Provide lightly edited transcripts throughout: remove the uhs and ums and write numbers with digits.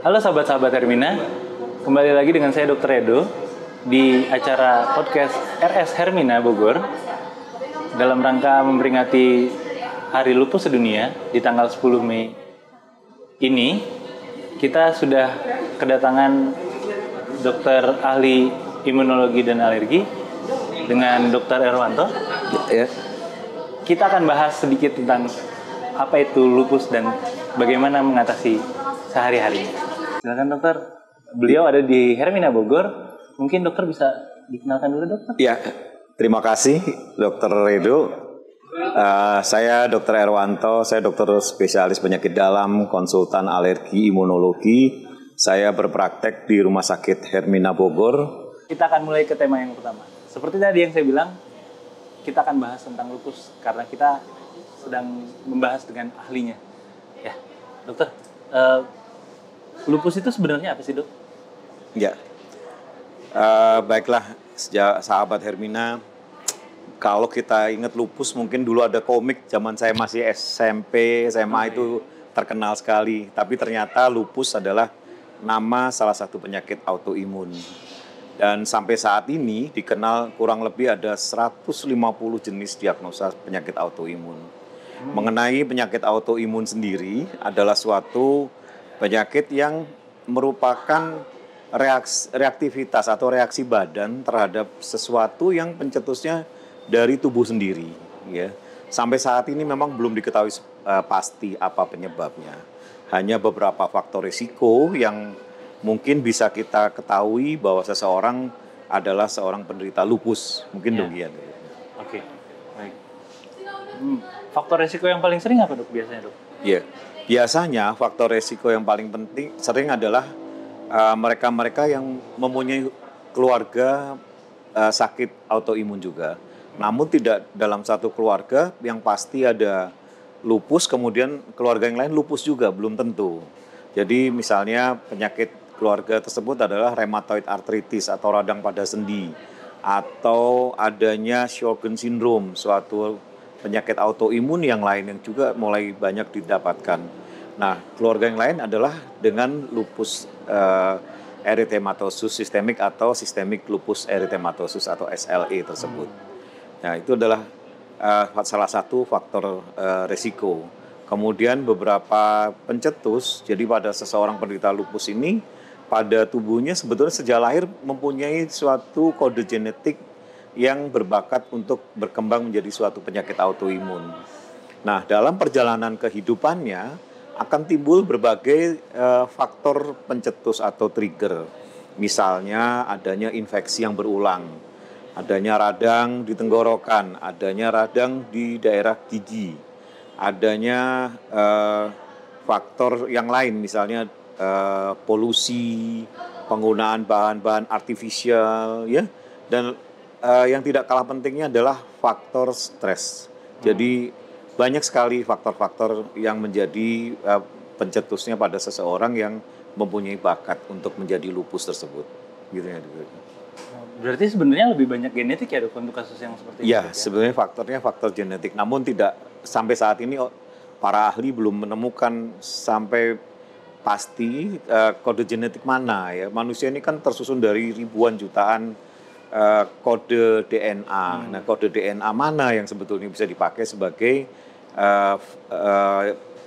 Halo sahabat-sahabat Hermina, kembali lagi dengan saya Dr. Edo di acara podcast RS Hermina Bogor dalam rangka memperingati Hari Lupus Sedunia di tanggal 10 Mei ini. Kita sudah kedatangan dokter ahli imunologi dan alergi dengan Dr. Erwanto. Ya. Kita akan bahas sedikit tentang apa itu lupus dan bagaimana mengatasi sehari-harinya. Silakan dokter, beliau ada di Hermina Bogor. Mungkin dokter bisa dikenalkan dulu dokter? Ya, terima kasih dokter Edo. Saya dokter Erwanto, saya dokter spesialis penyakit dalam, konsultan alergi imunologi. Saya berpraktek di Rumah Sakit Hermina Bogor. Kita akan mulai ke tema yang pertama. Seperti tadi yang saya bilang, kita akan bahas tentang lupus karena kita sedang membahas dengan ahlinya. Ya, dokter, lupus itu sebenarnya apa sih, dok? Ya, baiklah, sahabat Hermina. Kalau kita ingat lupus, mungkin dulu ada komik zaman saya masih SMP, SMA itu terkenal sekali. Tapi ternyata lupus adalah nama salah satu penyakit autoimun. Dan sampai saat ini dikenal kurang lebih ada 150 jenis diagnosa penyakit autoimun. Mengenai penyakit autoimun sendiri adalah suatu penyakit yang merupakan reaktivitas atau reaksi badan terhadap sesuatu yang pencetusnya dari tubuh sendiri. Ya. Sampai saat ini memang belum diketahui pasti apa penyebabnya. Hanya beberapa faktor risiko yang mungkin bisa kita ketahui bahwa seseorang adalah seorang penderita lupus. Mungkin demikian. Oke, baik. Faktor risiko yang paling sering apa dok biasanya dok? Ya. Biasanya faktor resiko yang paling penting sering adalah mereka-mereka yang mempunyai keluarga sakit autoimun juga. Namun tidak dalam satu keluarga yang pasti ada lupus, kemudian keluarga yang lain lupus juga, belum tentu. Jadi misalnya penyakit keluarga tersebut adalah rheumatoid arthritis atau radang pada sendi. Atau adanya Sjögren syndrome, suatu penyakit autoimun yang lain yang juga mulai banyak didapatkan. Nah, keluarga yang lain adalah dengan lupus erythematosus sistemik atau systemic lupus erythematosus atau SLE tersebut. Nah, itu adalah salah satu faktor risiko. Kemudian beberapa pencetus, jadi pada seseorang penderita lupus ini, pada tubuhnya sebetulnya sejak lahir mempunyai suatu kode genetik yang berbakat untuk berkembang menjadi suatu penyakit autoimun. Nah, dalam perjalanan kehidupannya akan timbul berbagai faktor pencetus atau trigger. Misalnya adanya infeksi yang berulang, adanya radang di tenggorokan, adanya radang di daerah gigi, adanya faktor yang lain, misalnya polusi, penggunaan bahan-bahan artifisial, ya, dan yang tidak kalah pentingnya adalah faktor stres. Jadi banyak sekali faktor-faktor yang menjadi pencetusnya pada seseorang yang mempunyai bakat untuk menjadi lupus tersebut. Gitu ya. Berarti sebenarnya lebih banyak genetik ya dok untuk kasus yang seperti ini? Ya, sebenarnya faktornya faktor genetik. Namun tidak sampai saat ini para ahli belum menemukan sampai pasti kode genetik mana ya. Manusia ini kan tersusun dari ribuan jutaan kode DNA. Nah, kode DNA mana yang sebetulnya bisa dipakai sebagai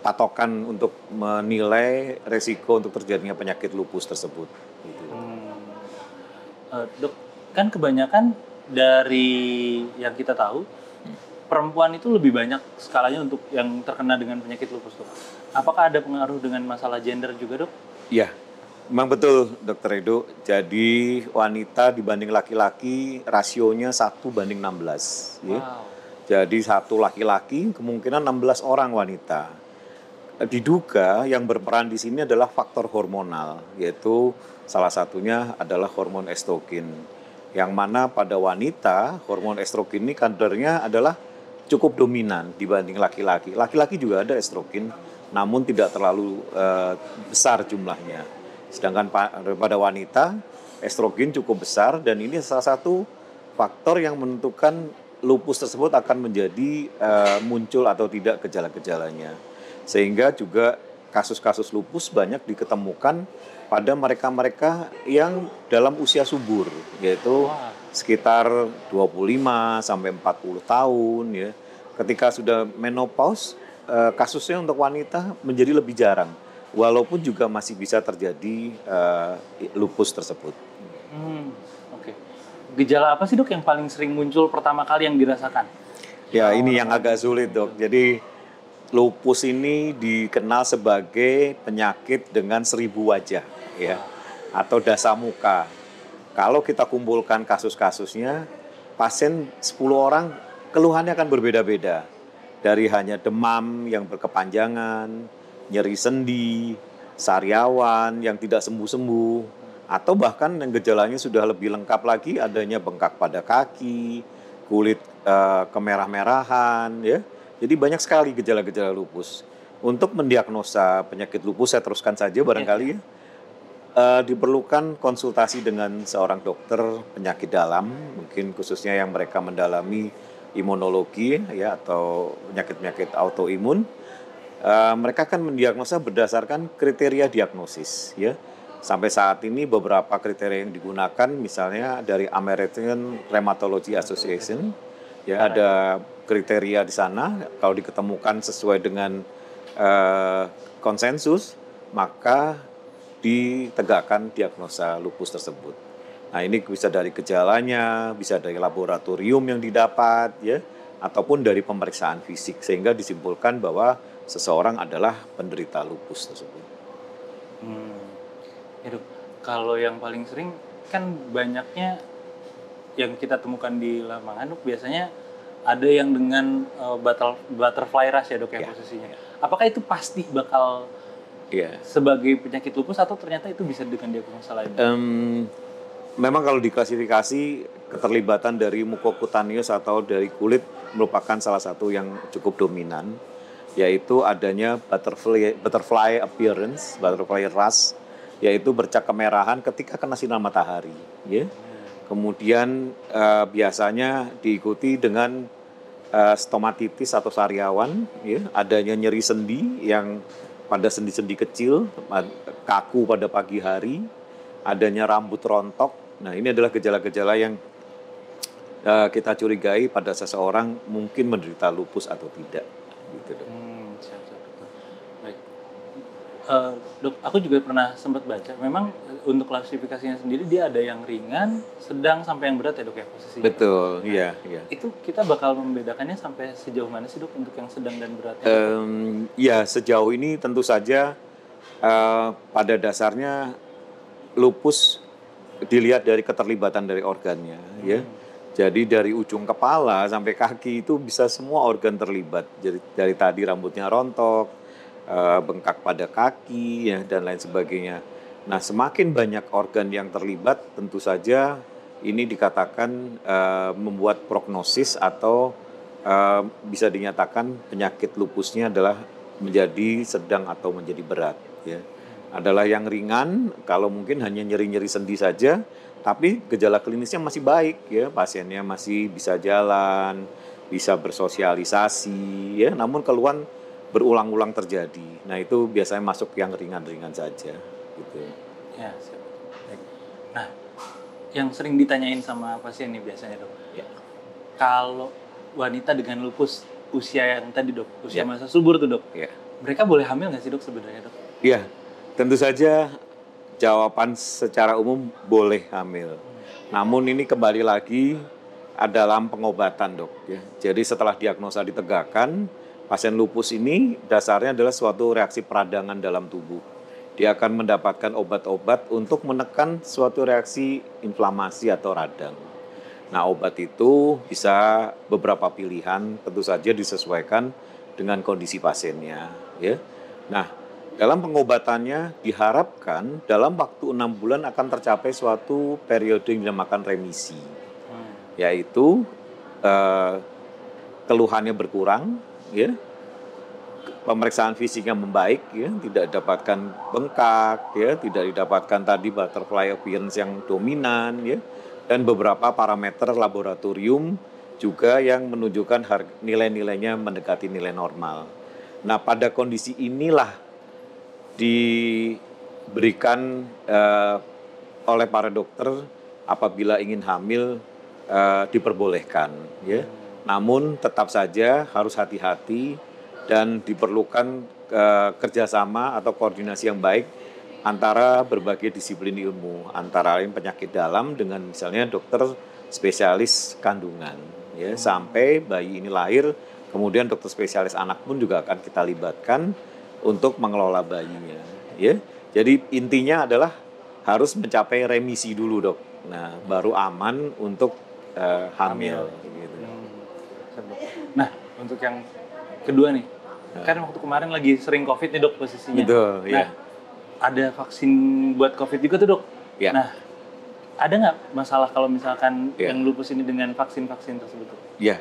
patokan untuk menilai resiko untuk terjadinya penyakit lupus tersebut. Gitu. Dok, kan kebanyakan dari yang kita tahu, perempuan itu lebih banyak skalanya untuk yang terkena dengan penyakit lupus, dok. Apakah ada pengaruh dengan masalah gender juga, dok? Iya. Memang betul, Dr. Edo. Jadi wanita dibanding laki-laki rasionya 1:16. Ya. Wow. Jadi satu laki-laki kemungkinan 16 orang wanita. Diduga yang berperan di sini adalah faktor hormonal, yaitu salah satunya adalah hormon estrogen. Yang mana pada wanita hormon estrogen ini kadarnya adalah cukup dominan dibanding laki-laki. Laki-laki juga ada estrogen, namun tidak terlalu besar jumlahnya. Sedangkan pada wanita, estrogen cukup besar dan ini salah satu faktor yang menentukan lupus tersebut akan menjadi muncul atau tidak gejala-gejalanya. Sehingga juga kasus-kasus lupus banyak diketemukan pada mereka-mereka yang dalam usia subur, yaitu sekitar 25 sampai 40 tahun ya. Ketika sudah menopause, kasusnya untuk wanita menjadi lebih jarang, walaupun juga masih bisa terjadi lupus tersebut. Oke. Gejala apa sih dok yang paling sering muncul pertama kali yang dirasakan? Ya ini yang agak sulit dok. Jadi lupus ini dikenal sebagai penyakit dengan 1000 wajah ya, atau dasa muka. Kalau kita kumpulkan kasus-kasusnya, pasien 10 orang keluhannya akan berbeda-beda. Dari hanya demam yang berkepanjangan, nyeri sendi, sariawan yang tidak sembuh-sembuh, atau bahkan yang gejalanya sudah lebih lengkap lagi, adanya bengkak pada kaki, kulit kemerah-merahan, ya. Jadi banyak sekali gejala-gejala lupus. Untuk mendiagnosa penyakit lupus, saya teruskan saja barangkali ya. Diperlukan konsultasi dengan seorang dokter penyakit dalam, mungkin khususnya yang mereka mendalami imunologi ya atau penyakit-penyakit autoimun. Mereka akan mendiagnosa berdasarkan kriteria diagnosis ya. Sampai saat ini beberapa kriteria yang digunakan misalnya dari American Rheumatology Association ya, ada kriteria di sana. Kalau diketemukan sesuai dengan konsensus, maka ditegakkan diagnosa lupus tersebut. Nah, ini bisa dari gejalanya, bisa dari laboratorium yang didapat ya, ataupun dari pemeriksaan fisik sehingga disimpulkan bahwa seseorang adalah penderita lupus tersebut. Ya dok, kalau yang paling sering kan banyaknya yang kita temukan di lapangan dok, biasanya ada yang dengan butterfly rash ya dok ya posisinya. Apakah itu pasti bakal sebagai penyakit lupus atau ternyata itu bisa dengan diagnosa lain? Memang kalau diklasifikasi keterlibatan dari mukokutaneus atau dari kulit merupakan salah satu yang cukup dominan, yaitu adanya butterfly appearance, butterfly rash, yaitu bercak kemerahan ketika kena sinar matahari. Ya. Kemudian biasanya diikuti dengan stomatitis atau sariawan, ya, adanya nyeri sendi yang pada sendi-sendi kecil, kaku pada pagi hari, adanya rambut rontok. Nah, ini adalah gejala-gejala yang kita curigai pada seseorang mungkin menderita lupus atau tidak. Gitu, dok. Baik. Dok, aku juga pernah sempat baca, memang untuk klasifikasinya sendiri dia ada yang ringan, sedang, sampai yang berat ya dok ya posisinya? Betul, iya. Itu kita bakal membedakannya sampai sejauh mana sih dok untuk yang sedang dan beratnya? Ya, sejauh ini tentu saja pada dasarnya lupus dilihat dari keterlibatan dari organnya, ya. Jadi dari ujung kepala sampai kaki itu bisa semua organ terlibat. Jadi dari tadi rambutnya rontok, bengkak pada kaki, ya, dan lain sebagainya. Nah, semakin banyak organ yang terlibat, tentu saja ini dikatakan membuat prognosis atau bisa dinyatakan penyakit lupusnya adalah menjadi sedang atau menjadi berat. Ya. Adalah yang ringan, kalau mungkin hanya nyeri-nyeri sendi saja, tapi gejala klinisnya masih baik, ya, pasiennya masih bisa jalan, bisa bersosialisasi, ya, namun keluhan berulang-ulang terjadi. Nah, itu biasanya masuk yang ringan-ringan saja, gitu. Ya, siap. Baik. Nah, yang sering ditanyain sama pasien nih biasanya dok, kalau wanita dengan lupus usia yang tadi dok, usia masa subur tuh dok, mereka boleh hamil nggak sih dok sebenarnya dok? Iya, tentu saja jawaban secara umum boleh hamil. Namun ini kembali lagi dalam pengobatan dok. Ya. Jadi setelah diagnosa ditegakkan, pasien lupus ini dasarnya adalah suatu reaksi peradangan dalam tubuh. Dia akan mendapatkan obat-obat untuk menekan suatu reaksi inflamasi atau radang. Nah, obat itu bisa beberapa pilihan, tentu saja disesuaikan dengan kondisi pasiennya. Ya. Nah, dalam pengobatannya diharapkan dalam waktu 6 bulan akan tercapai suatu periode yang dinamakan remisi. Yaitu keluhannya berkurang, ya, pemeriksaan fisiknya membaik, ya, tidak didapatkan bengkak, ya, tidak didapatkan tadi butterfly appearance yang dominan, ya, dan beberapa parameter laboratorium juga yang menunjukkan nilai-nilainya mendekati nilai normal. Nah, pada kondisi inilah diberikan oleh para dokter apabila ingin hamil diperbolehkan, ya. Namun tetap saja harus hati-hati dan diperlukan kerjasama atau koordinasi yang baik antara berbagai disiplin ilmu, antara lain penyakit dalam dengan misalnya dokter spesialis kandungan, ya, sampai bayi ini lahir, kemudian dokter spesialis anak pun juga akan kita libatkan untuk mengelola bayinya, ya. Jadi intinya adalah harus mencapai remisi dulu, Dok. Nah, baru aman untuk hamil. Gitu. Nah, untuk yang kedua nih, kan waktu kemarin lagi sering COVID nih, Dok, posisinya. Betul, nah, ya. Ada vaksin buat COVID juga tuh, Dok. Ya. Nah, ada nggak masalah kalau misalkan Ya. yang lupus ini dengan vaksin-vaksin tersebut? Ya,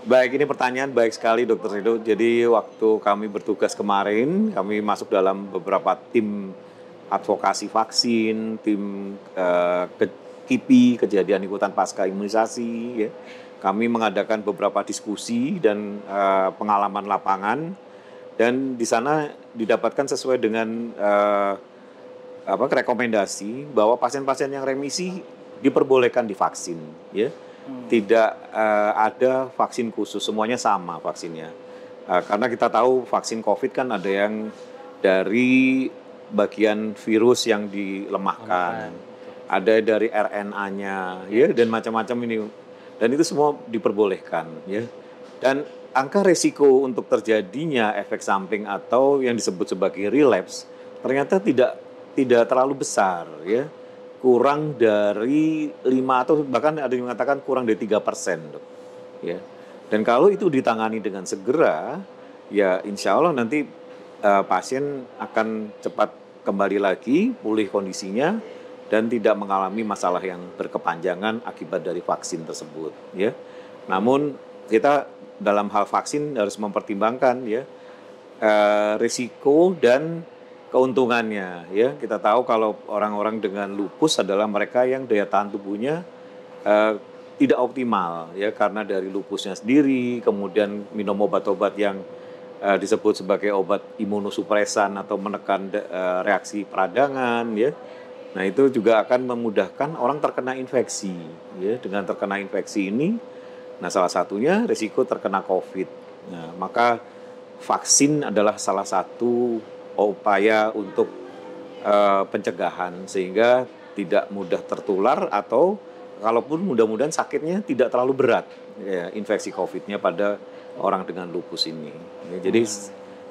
baik, ini pertanyaan baik sekali, Dokter Rido. Jadi waktu kami bertugas kemarin, kami masuk dalam beberapa tim advokasi vaksin, tim KIPI, kejadian ikutan pasca imunisasi, ya. Kami mengadakan beberapa diskusi dan pengalaman lapangan, dan di sana didapatkan sesuai dengan rekomendasi bahwa pasien-pasien yang remisi diperbolehkan divaksin, ya. Tidak ada vaksin khusus, semuanya sama vaksinnya. Karena kita tahu vaksin COVID kan ada yang dari bagian virus yang dilemahkan, ada dari RNA-nya, ya, dan macam-macam ini. Dan itu semua diperbolehkan, ya. Dan angka resiko untuk terjadinya efek samping atau yang disebut sebagai relapse ternyata tidak terlalu besar, ya. Kurang dari 5 atau bahkan ada yang mengatakan kurang dari 3%, Dok. Ya. Dan kalau itu ditangani dengan segera, ya insya Allah nanti pasien akan cepat kembali lagi pulih kondisinya dan tidak mengalami masalah yang berkepanjangan akibat dari vaksin tersebut, ya. Namun kita dalam hal vaksin harus mempertimbangkan, ya, risiko dan keuntungannya, ya. Kita tahu kalau orang-orang dengan lupus adalah mereka yang daya tahan tubuhnya tidak optimal, ya, karena dari lupusnya sendiri, kemudian minum obat-obat yang disebut sebagai obat imunosupresan atau menekan reaksi peradangan, ya. Nah, itu juga akan memudahkan orang terkena infeksi, ya. Dengan terkena infeksi ini, nah salah satunya risiko terkena COVID. Nah, maka vaksin adalah salah satu upaya untuk pencegahan sehingga tidak mudah tertular atau kalaupun mudah-mudahan sakitnya tidak terlalu berat, ya, infeksi COVID-nya pada orang dengan lupus ini. Ya, jadi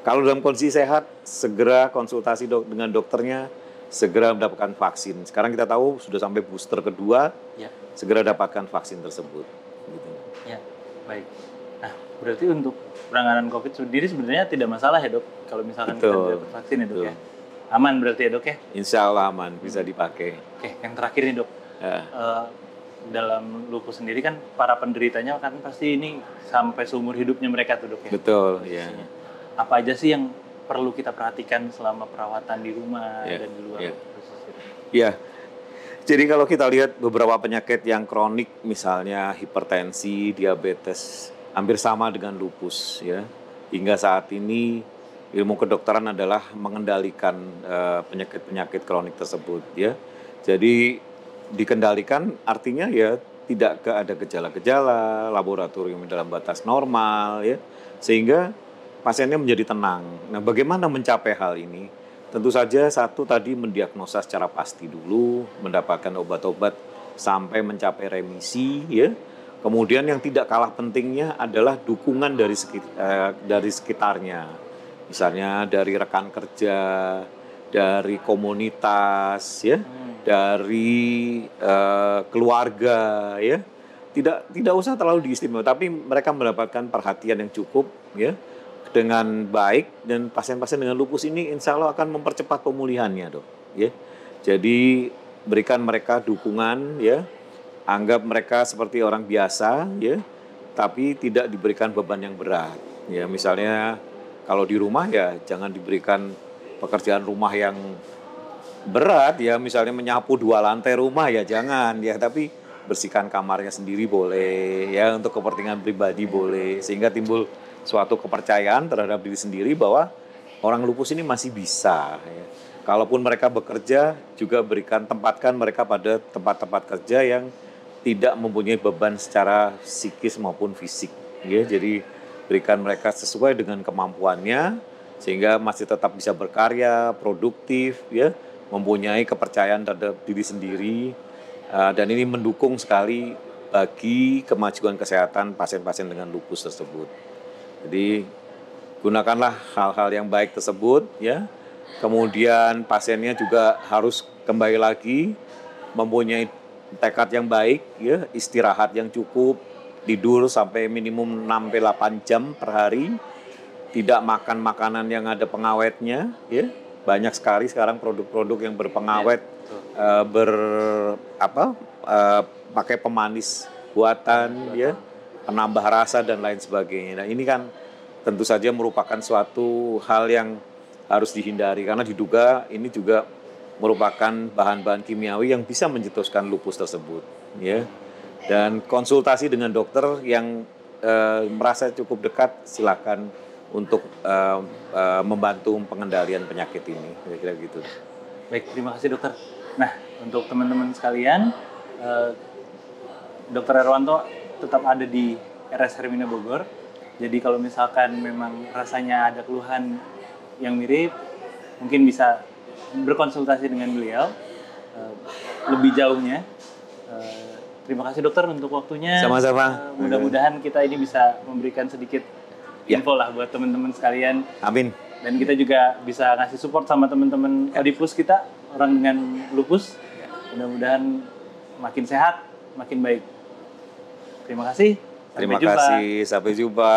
kalau dalam kondisi sehat segera konsultasi dengan dokternya, segera mendapatkan vaksin. Sekarang kita tahu sudah sampai booster kedua, ya, segera dapatkan vaksin tersebut. Gitu. Ya, baik. Nah, berarti untuk penanganan COVID sendiri sebenarnya tidak masalah, ya, Dok? Kalau misalkan kita dapat vaksin, ya, Dok, ya? Aman berarti, ya, Dok, ya? Insya Allah aman, bisa dipakai. Oke, yang terakhir nih, Dok. Dalam lupus sendiri kan para penderitanya kan pasti ini sampai seumur hidupnya mereka tuh, Dok, ya? Betul, ya. Apa aja sih yang perlu kita perhatikan selama perawatan di rumah dan di luar? Ya, jadi kalau kita lihat beberapa penyakit yang kronik, misalnya hipertensi, diabetes, hampir sama dengan lupus, ya. Hingga saat ini ilmu kedokteran adalah mengendalikan penyakit-penyakit kronik tersebut, ya. Jadi dikendalikan artinya ya tidak ada gejala-gejala, laboratorium dalam batas normal, ya, sehingga pasiennya menjadi tenang. Nah, bagaimana mencapai hal ini? Tentu saja satu tadi mendiagnosa secara pasti dulu, mendapatkan obat-obat sampai mencapai remisi, ya. Kemudian yang tidak kalah pentingnya adalah dukungan dari sekitarnya, misalnya dari rekan kerja, dari komunitas, ya. Dari keluarga, ya, tidak usah terlalu diistimewa, tapi mereka mendapatkan perhatian yang cukup, ya, dengan baik, dan pasien-pasien dengan lupus ini insya Allah akan mempercepat pemulihannya, Dok, ya. Jadi berikan mereka dukungan, ya, anggap mereka seperti orang biasa, ya, tapi tidak diberikan beban yang berat, ya. Misalnya kalau di rumah ya jangan diberikan pekerjaan rumah yang berat, ya, misalnya menyapu 2 lantai rumah ya jangan, ya, tapi bersihkan kamarnya sendiri boleh, ya, untuk kepentingan pribadi boleh, sehingga timbul suatu kepercayaan terhadap diri sendiri bahwa orang lupus ini masih bisa. Ya. Kalaupun mereka bekerja, juga tempatkan mereka pada tempat-tempat kerja yang tidak mempunyai beban secara psikis maupun fisik. Ya. Jadi berikan mereka sesuai dengan kemampuannya, sehingga masih tetap bisa berkarya, produktif, ya, mempunyai kepercayaan terhadap diri sendiri, dan ini mendukung sekali bagi kemajuan kesehatan pasien-pasien dengan lupus tersebut. Jadi gunakanlah hal-hal yang baik tersebut, ya. Kemudian pasiennya juga harus kembali lagi mempunyai tekad yang baik, ya, istirahat yang cukup, tidur sampai minimum 6-8 jam per hari, tidak makan makanan yang ada pengawetnya, ya. Banyak sekali sekarang produk-produk yang berpengawet, pakai pemanis buatan, ya, penambah rasa dan lain sebagainya. Nah, ini kan tentu saja merupakan suatu hal yang harus dihindari karena diduga ini juga merupakan bahan-bahan kimiawi yang bisa mencetuskan lupus tersebut, ya. Dan konsultasi dengan dokter yang merasa cukup dekat, silakan untuk membantu pengendalian penyakit ini, kira-kira gitu. Baik, terima kasih dokter. Nah, untuk teman-teman sekalian, Dokter Erwanto tetap ada di RS Hermina Bogor. Jadi kalau misalkan memang rasanya ada keluhan yang mirip, mungkin bisa berkonsultasi dengan beliau lebih jauhnya. Terima kasih dokter untuk waktunya. Sama-sama. Mudah-mudahan kita ini bisa memberikan sedikit info lah buat teman-teman sekalian. Amin. Dan kita juga bisa ngasih support sama teman-teman Adipus kita, orang dengan lupus. Mudah-mudahan makin sehat, makin baik. Terima kasih. Terima kasih. Sampai jumpa.